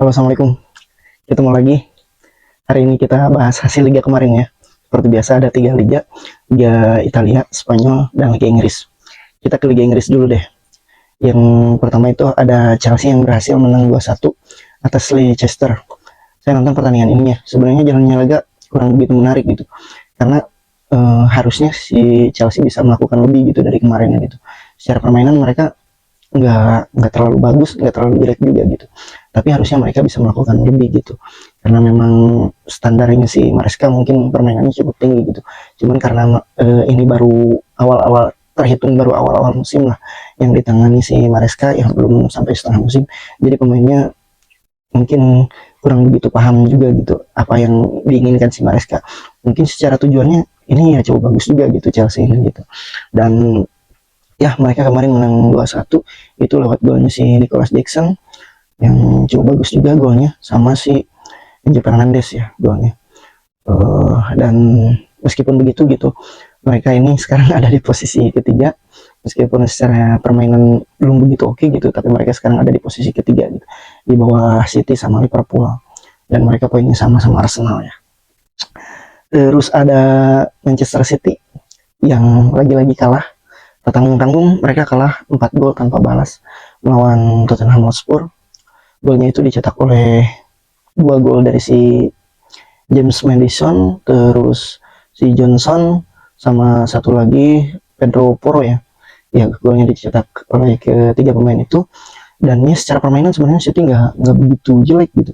Halo, assalamualaikum. Ketemu lagi. Hari ini kita bahas hasil liga kemarin ya. Seperti biasa ada tiga liga, Liga Italia, Spanyol, dan Liga Inggris. Kita ke Liga Inggris dulu deh. Yang pertama itu ada Chelsea yang berhasil menang 2-1 atas Leicester. Saya nonton pertandingan ini ya. Sebenarnya jalannya laga kurang begitu menarik gitu. Karena harusnya si Chelsea bisa melakukan lebih gitu dari kemarin gitu. Secara permainan mereka nggak terlalu bagus, nggak terlalu jelek juga gitu, tapi harusnya mereka bisa melakukan lebih gitu, karena memang standarnya si Maresca mungkin permainannya cukup tinggi gitu. Cuman karena ini baru awal-awal, terhitung baru awal-awal musim lah yang ditangani si Maresca, yang belum sampai setengah musim, jadi pemainnya mungkin kurang begitu paham juga gitu apa yang diinginkan si Maresca. Mungkin secara tujuannya ini ya cukup bagus juga gitu Chelsea ini gitu. Dan ya mereka kemarin menang 2-1 itu lewat golnya si Nicholas Jackson yang cukup bagus juga golnya, sama si Enzo Fernandez ya golnya. Dan meskipun begitu gitu, mereka ini sekarang ada di posisi ketiga, meskipun secara permainan belum begitu oke gitu, tapi mereka sekarang ada di posisi ketiga gitu, di bawah City sama Liverpool, dan mereka poinnya sama-sama Arsenal ya. Terus ada Manchester City yang lagi-lagi kalah, tanggung-tanggung mereka kalah 4 gol tanpa balas melawan Tottenham Hotspur. Golnya itu dicetak oleh 2 gol dari si James Maddison, terus si Johnson, sama satu lagi Pedro Porro ya. Ya, golnya dicetak oleh ketiga pemain itu. Dan ya secara permainan sebenarnya City nggak begitu jelek gitu.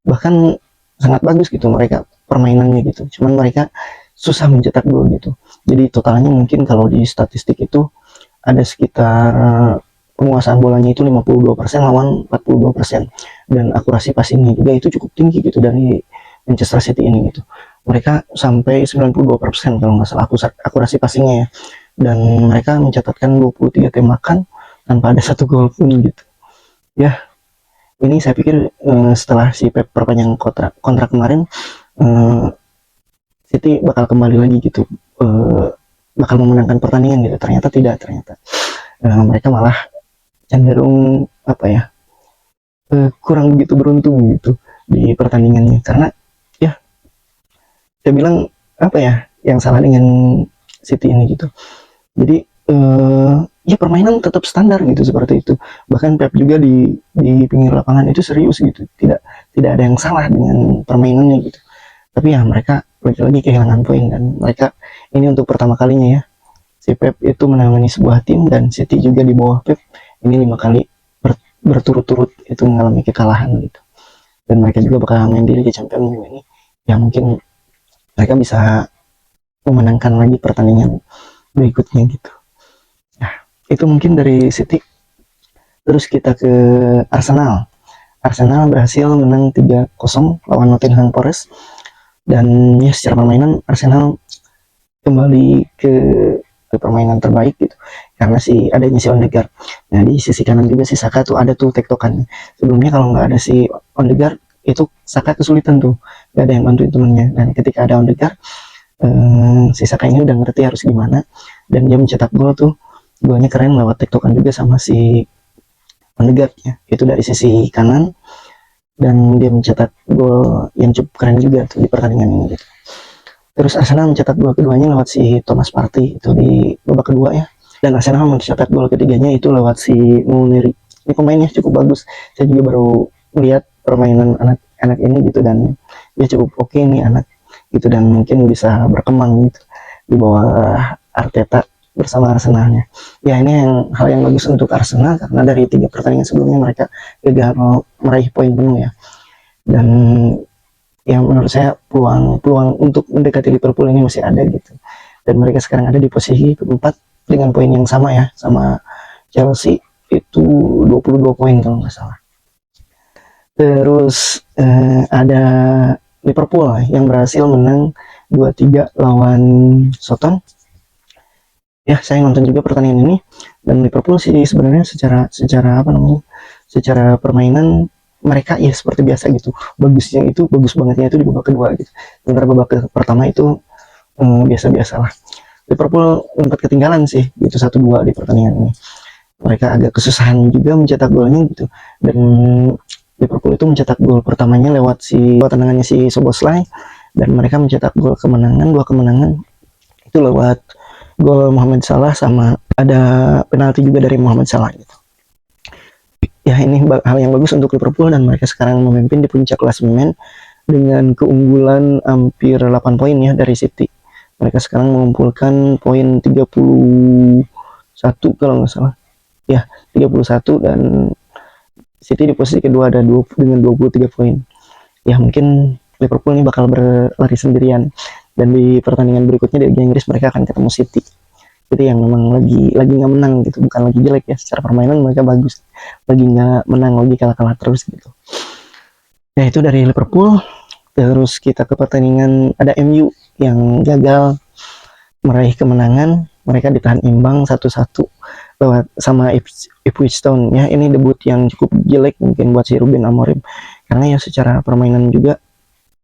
Bahkan sangat bagus gitu mereka permainannya gitu. Cuman mereka susah mencetak gol gitu. Jadi totalnya mungkin kalau di statistik itu ada sekitar penguasaan bolanya itu 52% lawan 42%, dan akurasi passingnya juga itu cukup tinggi gitu dari Manchester City ini gitu. Mereka sampai 92% kalau nggak salah akurasi passingnya ya, dan mereka mencatatkan 23 tembakan tanpa ada satu gol pun gitu ya. Ini saya pikir setelah si Pep perpanjang kontrak kemarin, City bakal kembali lagi gitu, bakal memenangkan pertandingan gitu. Ternyata tidak, ternyata mereka malah cenderung apa ya, kurang begitu beruntung gitu di pertandingannya. Karena ya saya bilang apa ya yang salah dengan City ini gitu. Jadi ya permainan tetap standar gitu seperti itu. Bahkan Pep juga di pinggir lapangan itu serius gitu. Tidak ada yang salah dengan permainannya gitu. Tapi ya mereka lagi-lagi kehilangan poin, dan mereka ini untuk pertama kalinya ya si Pep itu menangani sebuah tim, dan City juga di bawah Pep ini 5 kali berturut-turut itu mengalami kekalahan gitu. Dan mereka juga bakal main di Liga Champions minggu ini, ya mungkin mereka bisa memenangkan lagi pertandingan berikutnya gitu. Nah, itu mungkin dari City. Terus kita ke Arsenal. Arsenal berhasil menang 3-0 lawan Nottingham Forest, dan ya secara permainan Arsenal kembali ke permainan terbaik gitu, karena adanya si Odegaard. Nah di sisi kanan juga si Saka tuh ada tuh tektokan. Sebelumnya kalau nggak ada si Odegaard itu Saka kesulitan tuh, nggak ada yang bantuin temennya. Dan ketika ada Odegaard, si Saka ini udah ngerti harus gimana, dan dia mencetak gol tuh. Golnya keren lewat tektokan juga sama si Odegaard ya, itu dari sisi kanan, dan dia mencetak gol yang cukup keren juga tuh di pertandingan ini gitu. Terus Arsenal mencetak gol keduanya lewat si Thomas Partey itu di babak kedua ya, dan Arsenal mencetak gol ketiganya itu lewat si Mounir. Ini pemainnya cukup bagus, saya juga baru melihat permainan anak-anak ini gitu, dan dia cukup oke nih anak gitu, dan mungkin bisa berkembang gitu di bawah Arteta bersama Arsenalnya. Ya ini hal yang bagus untuk Arsenal, karena dari 3 pertandingan sebelumnya mereka gagal meraih poin penuh ya. Dan ya menurut saya peluang untuk mendekati Liverpool ini masih ada gitu. Dan mereka sekarang ada di posisi keempat dengan poin yang sama ya, sama Chelsea itu 22 poin kalau nggak salah. Terus ada Liverpool yang berhasil menang 2-3 lawan Southampton. Ya saya nonton juga pertandingan ini, dan Liverpool sih sebenarnya secara apa namanya, secara permainan mereka ya seperti biasa gitu. Bagusnya itu bagus bangetnya itu di babak kedua gitu. Sementara babak pertama itu biasa-biasa lah. Liverpool sempat ketinggalan sih gitu 1-2 di pertandingan ini. Mereka agak kesusahan juga mencetak golnya gitu, dan Liverpool itu mencetak gol pertamanya lewat tendangannya si Szoboszlai, dan mereka mencetak gol kemenangan, 2 kemenangan itu lewat gol Mohamed Salah, sama ada penalti juga dari Mohamed Salah gitu. Ya, ini hal yang bagus untuk Liverpool, dan mereka sekarang memimpin di puncak klasemen dengan keunggulan hampir 8 poin ya dari City. Mereka sekarang mengumpulkan poin 31 kalau nggak salah. Ya, 31, dan City di posisi kedua ada dengan 23 poin. Ya, mungkin Liverpool ini bakal berlari sendirian, dan di pertandingan berikutnya di Liga Inggris mereka akan ketemu City. Itu yang memang lagi nggak menang gitu, bukan lagi jelek ya, secara permainan mereka bagus, lagi nggak menang, lagi kalah terus gitu. Ya, itu dari Liverpool. Terus kita ke pertandingan, ada MU yang gagal meraih kemenangan, mereka ditahan imbang 1-1 lewat sama Ipswich Town ya. Ini debut yang cukup jelek mungkin buat si Ruben Amorim, karena ya secara permainan juga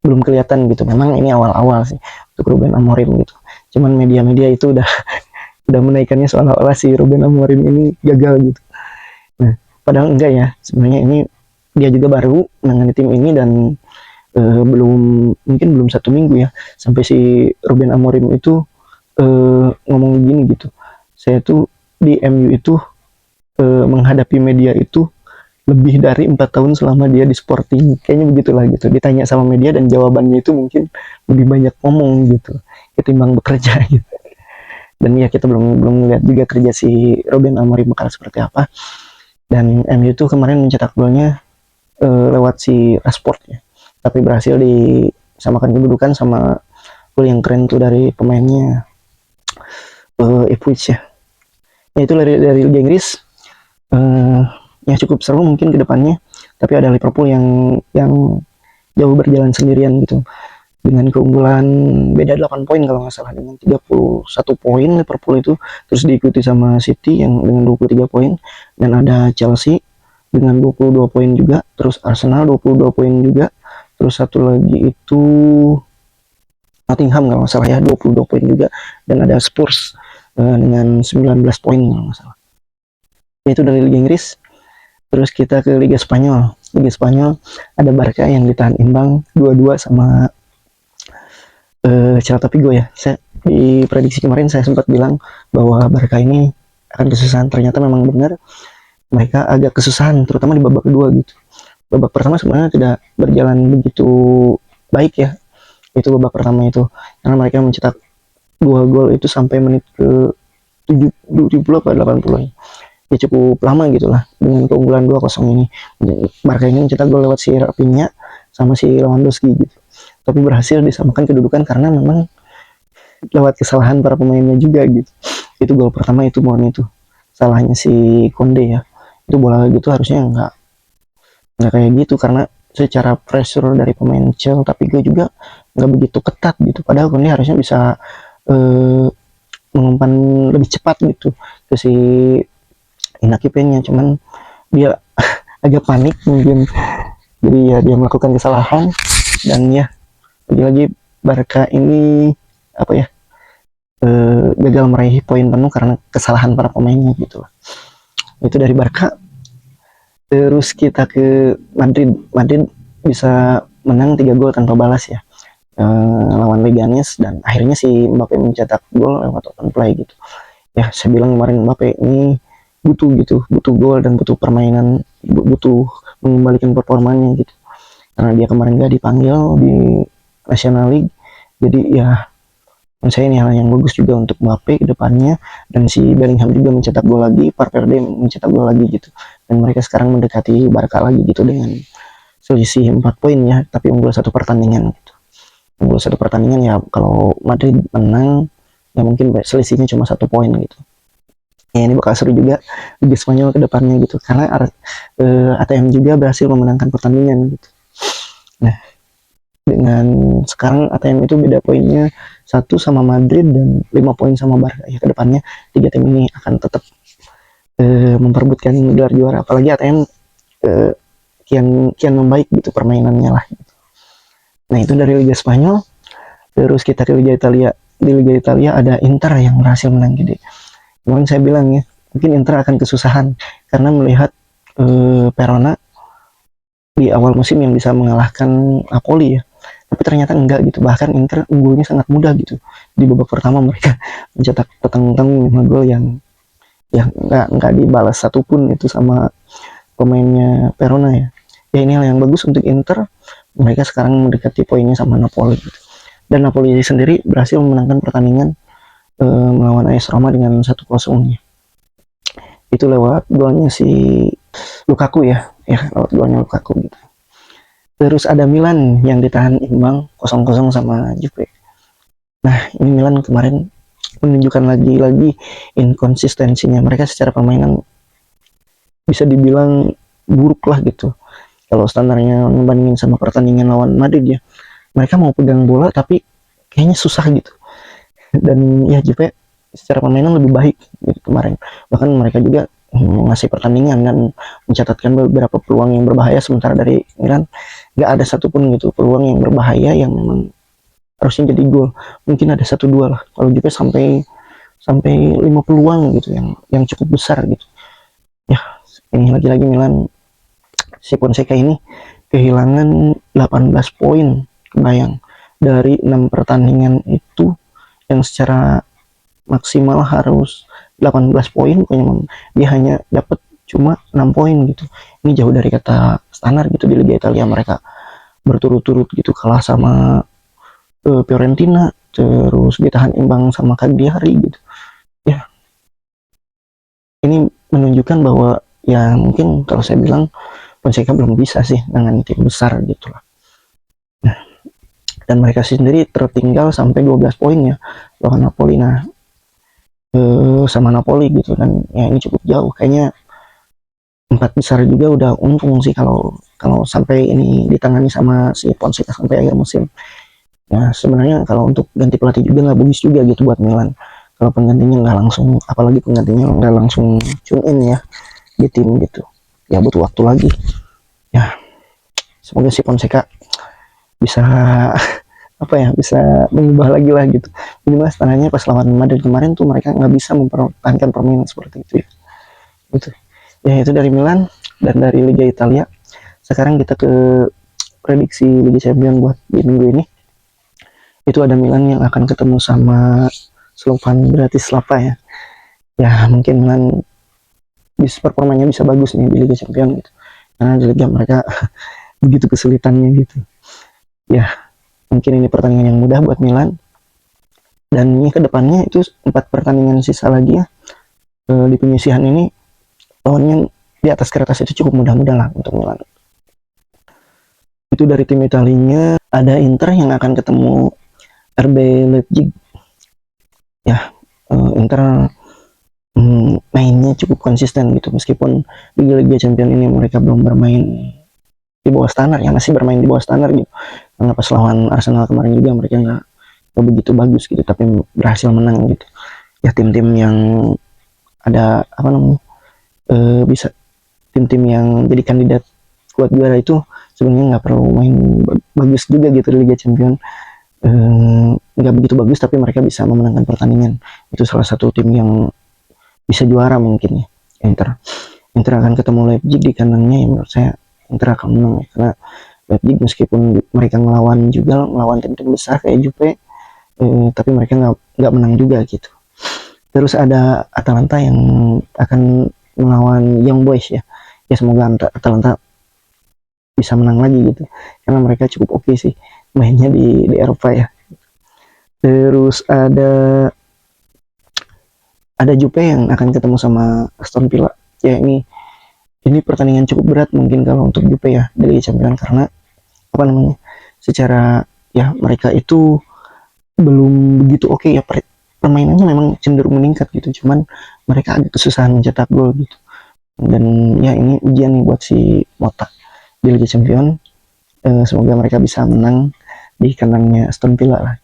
belum kelihatan gitu. Memang ini awal-awal sih untuk Ruben Amorim gitu, cuman media-media itu udah menaikkannya seolah-olah si Ruben Amorim ini gagal gitu. Nah, padahal enggak ya, sebenarnya ini dia juga baru menangani tim ini, dan mungkin belum 1 minggu ya sampai si Ruben Amorim itu ngomong gini gitu, saya tuh di MU itu menghadapi media itu lebih dari 4 tahun selama dia di Sporting, kayaknya begitulah gitu. Ditanya sama media dan jawabannya itu mungkin lebih banyak ngomong gitu ketimbang bekerja gitu. Dan ya, kita belum lihat juga kerja si Ruben Amorim bakal seperti apa. Dan MU itu kemarin mencetak golnya lewat si Rashford ya, tapi berhasil disamakan kedudukan sama gol yang keren tuh dari pemainnya Ipswich ya. Ya, itu dari Liga Inggris. Ya, cukup seru mungkin ke depannya, tapi ada Liverpool yang jauh berjalan sendirian gitu, dengan keunggulan beda 8 poin kalau nggak salah, dengan 31 poin Liverpool itu, terus diikuti sama City yang dengan 23 poin, dan ada Chelsea dengan 22 poin juga, terus Arsenal 22 poin juga, terus satu lagi itu Nottingham kalau nggak salah ya 22 poin juga, dan ada Spurs dengan 19 poin kalau nggak salah. Itu dari Liga Inggris. Terus kita ke Liga Spanyol. Liga Spanyol ada Barca yang ditahan imbang 2-2 sama Celta Vigo ya. Saya di prediksi kemarin saya sempat bilang bahwa Barca ini akan kesusahan. Ternyata memang benar, mereka agak kesusahan terutama di babak kedua gitu. Babak pertama sebenarnya tidak berjalan begitu baik ya. Itu babak pertama itu, karena mereka mencetak 2 gol itu sampai menit ke 70 atau 80 ya. Ya, cukup lama gitulah dengan keunggulan 2-0 ini. Barca ini mencetak gol lewat si Rafinha sama si Lewandowski gitu, tapi berhasil disamakan kedudukan karena memang lewat kesalahan para pemainnya juga gitu. Itu gol pertama itu murni itu salahnya si Konde ya. Itu bola gitu harusnya nggak kayak gitu, karena secara pressure dari pemain Celta Vigo juga nggak begitu ketat gitu, padahal Konde harusnya bisa mengumpan lebih cepat gitu ke si Inaki Peña, cuman dia agak panik mungkin, jadi ya dia melakukan kesalahan. Dan ya, lagi-lagi Barca ini apa ya, gagal meraih poin penuh karena kesalahan para pemainnya gitu. Itu dari Barca. Terus kita ke Madrid bisa menang 3 gol tanpa balas ya, lawan Leganes, dan akhirnya si Mbappe mencetak gol lewat open play gitu. Ya, saya bilang kemarin Mbappe ini butuh gol dan butuh permainan, butuh mengembalikan performanya gitu, karena dia kemarin gak dipanggil di National League. Jadi ya, menurut saya ini hal yang bagus juga untuk Mbappe ke depannya. Dan si Bellingham juga mencetak gol lagi, Valverde mencetak gol lagi gitu, dan mereka sekarang mendekati Barca lagi gitu dengan selisih 4 poin ya, tapi unggul 1 pertandingan gitu. Unggul 1 pertandingan ya, kalau Madrid menang ya mungkin selisihnya cuma 1 poin gitu. Ya, ini bakal seru juga Liga Spanyol ke depannya gitu, karena ATM juga berhasil memenangkan pertandingan gitu. Nah, dengan sekarang ATM itu beda poinnya 1 sama Madrid dan 5 poin sama Barca ya. Ke depannya 3 tim ini akan tetap memperebutkan gelar juara, apalagi ATM kian membaik gitu permainannya lah gitu. Nah, itu dari Liga Spanyol. Terus kita ke Liga Italia. Di Liga Italia ada Inter yang berhasil menang gede. Kemarin saya bilang ya, mungkin Inter akan kesusahan karena melihat Verona di awal musim yang bisa mengalahkan Napoli ya, tapi ternyata enggak gitu. Bahkan Inter unggulnya sangat mudah gitu. Di babak pertama mereka mencetak petang-petang 5 gol yang nggak dibalas satupun itu sama pemainnya Verona ya. Ya ini hal yang bagus untuk Inter. Mereka sekarang mendekati poinnya sama Napoli gitu. Dan Napoli sendiri berhasil memenangkan pertandingan melawan AS Roma dengan 1-0 ya. Itu lewat golnya si Lukaku ya. Ya, lewat golnya Lukaku gitu. Terus ada Milan yang ditahan imbang 0-0 sama Juve. Nah, ini Milan kemarin menunjukkan lagi-lagi inkonsistensinya. Mereka secara permainan bisa dibilang buruk lah gitu. Kalau standarnya membandingin sama pertandingan lawan Madrid ya, mereka mau pegang bola tapi kayaknya susah gitu. Dan ya Juve secara permainan lebih baik gitu kemarin. Bahkan mereka juga ngasih pertandingan dan mencatatkan beberapa peluang yang berbahaya, sementara dari Milan nggak ada satupun gitu peluang yang berbahaya yang memang harusnya jadi gol. Mungkin ada 1-2 lah. Kalau Juve sampai sampai 5 peluang gitu yang cukup besar gitu. Ya, ini lagi-lagi Milan, si Fonseca ini kehilangan 18 poin, kebayang, dari 6 pertandingan itu yang secara maksimal harus 18 poin, pokoknya dia hanya dapat cuma 6 poin gitu. Ini jauh dari kata standar gitu di Liga Italia. Mereka berturut-turut gitu kalah sama Fiorentina, terus ditahan imbang sama Cagliari gitu. Ya, ini menunjukkan bahwa ya mungkin kalau saya bilang Fonseca belum bisa sih dengan tim besar gitu lah. Nah, dan mereka sendiri tertinggal sampai 12 poin ya lawan Napoli. Nah, sama Napoli gitu, dan ya ini cukup jauh. Kayaknya 4 besar juga udah untung sih kalau kalau sampai ini ditangani sama si Fonseca sampai akhir musim. Ya sebenarnya kalau untuk ganti pelatih juga nggak bagus juga gitu buat Milan. Kalau penggantinya nggak langsung, apalagi penggantinya nggak langsung tune in ya di tim gitu. Ya butuh waktu lagi. Ya semoga si Fonseca bisa apa ya, bisa mengubah lagi lah gitu. Minimal setengahnya pas lawan Madrid kemarin tuh mereka nggak bisa mempertahankan permainan seperti itu ya. Gitu. Ya itu dari Milan dan dari Liga Italia. Sekarang kita ke prediksi Liga Champions buat di minggu ini. Itu ada Milan yang akan ketemu sama Slovan Bratislava ya. Ya mungkin Milan performanya bisa bagus nih di Liga Champions gitu. Karena di Liga mereka begitu kesulitannya gitu. Ya mungkin ini pertandingan yang mudah buat Milan. Dan ini kedepannya itu 4 pertandingan sisa lagi ya. Di penyisihan ini lawannya di atas kertas itu cukup mudah-mudah lah untuk Milan. Itu dari tim Italinya ada Inter yang akan ketemu RB Leipzig. Ya, Inter mainnya cukup konsisten gitu, meskipun di Liga Champions ini mereka belum bermain di bawah standar ya, masih bermain di bawah standar gitu. Karena pas lawan Arsenal kemarin juga mereka nggak begitu bagus gitu, tapi berhasil menang gitu. Ya tim-tim yang ada apa namanya bisa tim-tim yang jadi kandidat kuat juara itu sebenarnya nggak perlu main bagus juga gitu di Liga Champions. Nggak begitu bagus tapi mereka bisa memenangkan pertandingan. Itu salah satu tim yang bisa juara mungkin ya. Inter akan ketemu Leipzig di kandangnya, ya menurut saya Inter akan menang ya, karena Leipzig meskipun mereka ngelawan tim-tim besar kayak Juve, tapi mereka nggak menang juga gitu. Terus ada Atalanta yang akan melawan Young Boys ya. Ya semoga Atalanta bisa menang lagi gitu, karena mereka cukup oke sih mainnya di Eropa ya. Terus ada Juve yang akan ketemu sama Aston Villa. Ya ini pertandingan cukup berat mungkin kalau untuk Juve ya di Liga Champions, karena apa namanya, secara ya mereka itu belum begitu oke ya, permainannya memang cenderung meningkat gitu, cuman mereka agak kesusahan mencetak gol gitu. Dan ya ini ujian nih buat si Mota di Liga Champions. Semoga mereka bisa menang di kandangnya Aston Villa lah.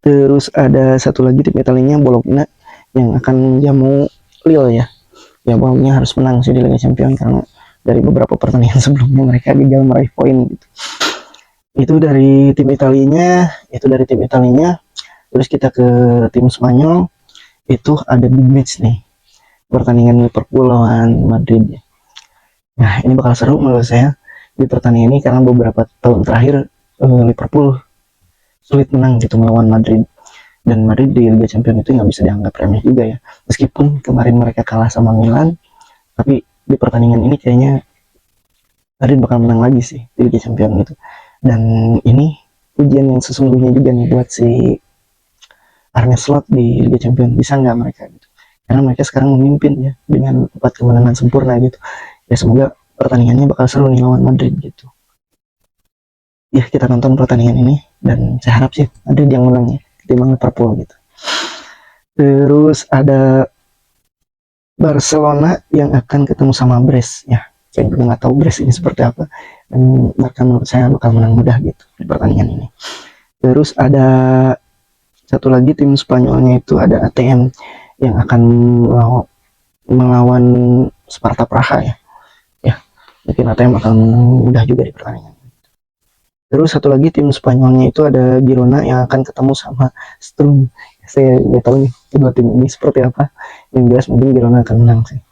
Terus ada satu lagi tim Italianya, Bologna, yang akan jamu Lille ya. Ya Bologna harus menang sih di Liga Champions, karena dari beberapa pertandingan sebelumnya mereka gagal meraih poin gitu. Itu dari tim Italianya. Terus kita ke tim Spanyol. Itu ada big match nih, pertandingan Liverpool lawan Madrid ya. Nah, ini bakal seru menurut saya di pertandingan ini karena beberapa tahun terakhir Liverpool sulit menang gitu melawan Madrid, dan Madrid di Liga Champions itu nggak bisa dianggap remeh juga ya, meskipun kemarin mereka kalah sama Milan, tapi di pertandingan ini kayaknya Madrid bakal menang lagi sih di Liga Champions gitu. Dan ini ujian yang sesungguhnya juga nih buat si Arne Slot di Liga Champions, bisa nggak mereka gitu, karena mereka sekarang memimpin ya dengan 4 kemenangan sempurna gitu. Ya semoga pertandingannya bakal seru nih lawan Madrid gitu. Ya kita nonton pertandingan ini dan saya harap sih Madrid yang menang ya ketimbang Liverpool gitu. Terus ada Barcelona yang akan ketemu sama Brest ya. Saya juga nggak tahu Brest ini seperti apa, dan bahkan menurut saya bakal menang mudah gitu di pertandingan ini. Terus ada satu lagi tim Spanyolnya itu ada ATM yang akan melawan Sparta Praha ya. Ya, mungkin ATM akan menang mudah juga di pertandingan. Terus satu lagi tim Spanyolnya itu ada Girona yang akan ketemu sama Sturm. Saya nggak tahu nih kedua tim ini seperti apa. Yang jelas mungkin Girona akan menang sih.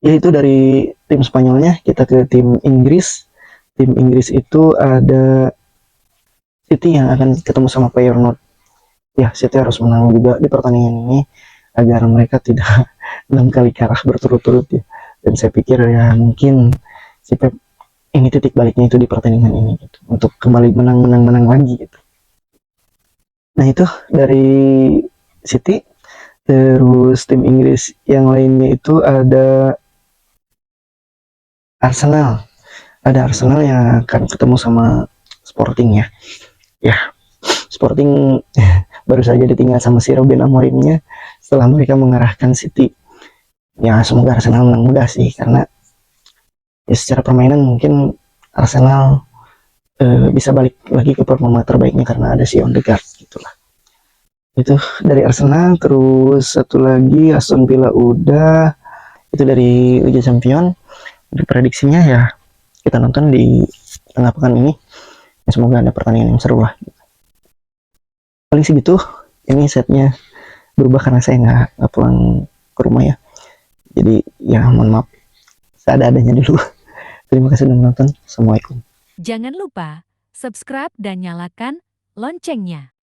Ya itu dari tim Spanyolnya, kita ke tim Inggris. Tim Inggris itu ada City yang akan ketemu sama Feyenoord. Ya, City harus menang juga di pertandingan ini agar mereka tidak 6 kali kalah berturut-turut ya. Dan saya pikir ya mungkin si Pep ini titik baliknya itu di pertandingan ini gitu, untuk kembali menang lagi gitu. Nah itu dari City. Terus tim Inggris yang lainnya itu ada Arsenal. Ada Arsenal yang akan ketemu sama Sporting ya. Ya, Sporting baru saja ditinggal sama si Ruben Amorimnya setelah mereka mengarahkan City. Ya semoga Arsenal menang mudah sih, karena ya secara permainan mungkin Arsenal bisa balik lagi ke performa terbaiknya karena ada si Odegaard gitulah. Itu dari Arsenal. Terus satu lagi Aston Villa udah, itu dari Liga Champions. Untuk prediksinya ya kita nonton di tengah pekan ini ya, semoga ada pertandingan yang seru lah. Paling segitu, ini setnya berubah karena saya nggak pulang ke rumah ya, jadi ya mohon maaf seadanya dulu. Terima kasih sudah menonton. Assalamualaikum. Jangan lupa subscribe dan nyalakan loncengnya.